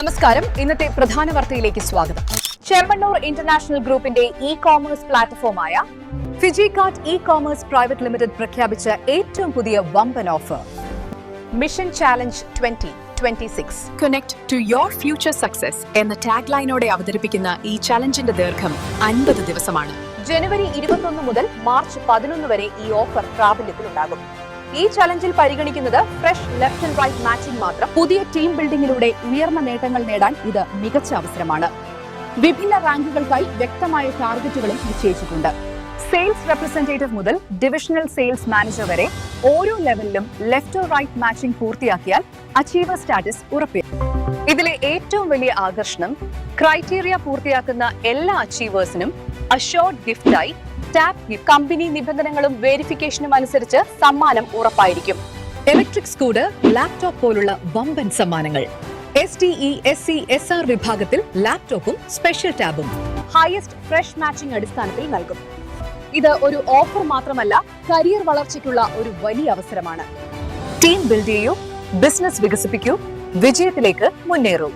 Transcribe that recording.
നമസ്കാരം. ഇന്നത്തെ പ്രധാന വാർത്തയിലേക്ക് സ്വാഗതം. ചെമ്മണ്ണൂർ ഇന്റർനാഷണൽ ഗ്രൂപ്പിന്റെ ഇ-കോമേഴ്സ് പ്ലാറ്റ്ഫോമായ ഫിജികാർട്ട് ഇ-കോമേഴ്സ് പ്രൈവറ്റ് ലിമിറ്റഡ് പ്രഖ്യാപിച്ച ഏറ്റവും പുതിയ വമ്പൻ offer mission challenge 2026 connect to your future success എന്ന ടാഗ് ലൈനോടെ അവതരിപ്പിക്കുന്ന ഈ ചലഞ്ചിന്റെ ദൈർഘ്യം 50 ദിവസമാണ്. ജനുവരി 21 മുതൽ മാർച്ച് 11 വരെ ഈ ഓഫർ പ്രാബല്യത്തിലുണ്ടാകും. ഈ ചലഞ്ചിൽ പരിഗണിക്കുന്നത് fresh left and right matching മാത്രം. പുതിയ ടീം ബിൽഡിംഗിലൂടെ ഉയർന്ന നേട്ടങ്ങൾ നേടാൻ ഇത് മികച്ച അവസരമാണ്. വിഭിന്ന റാങ്കുകൾക്കായി വ്യക്തമായ ടാർഗറ്റുകളും നിശ്ചയിച്ചിട്ടുണ്ട്. സെയിൽസ് റെപ്രസെന്റേറ്റീവ് മുതൽ ഡിവിഷണൽ സെയിൽസ് മാനേജർ വരെ ഓരോ ലെവലിലും ലെഫ്റ്റ് ഓർ റൈറ്റ് മാച്ചിംഗ് പൂർത്തിയാക്കിയാൽ അച്ചീവർ സ്റ്റാറ്റസ് ഉറപ്പാക്കും. ഇതിലെ ഏറ്റവും വലിയ ആകർഷണം ക്രൈറ്റീരിയ പൂർത്തിയാക്കുന്ന എല്ലാ അച്ചീവേഴ്സിനും അഷ്യോർഡ് ഗിഫ്റ്റായി ടാപ്പ് ഗിഫ്റ്റ്. കമ്പനി നിബന്ധനകളും വെരിഫിക്കേഷനും അനുസരിച്ച് സമ്മാനം ഉറപ്പായിരിക്കും. ഇലക്ട്രിക് സ്കൂട്ടർ, ലാപ്ടോപ്പ് പോലുള്ള വമ്പൻ സമ്മാനങ്ങൾ. STE, SC, SR വിഭാഗത്തിൽ ലാപ്ടോപ്പും സ്പെഷ്യൽ ടാബും ഹയസ്റ്റ് ഫ്രഷ് മാച്ചിംഗ് അടിസ്ഥാനത്തിൽ നൽകും. ഇത് ഒരു ഓഫർ മാത്രമല്ല, കരിയർ വളർച്ചയ്ക്കുള്ള ഒരു വലിയ അവസരമാണ്. ടീം ബിൽഡ് ചെയ്യൂ, ബിസിനസ് വികസിപ്പിക്കൂ, വിജയത്തിലേക്ക് മുന്നേറൂ.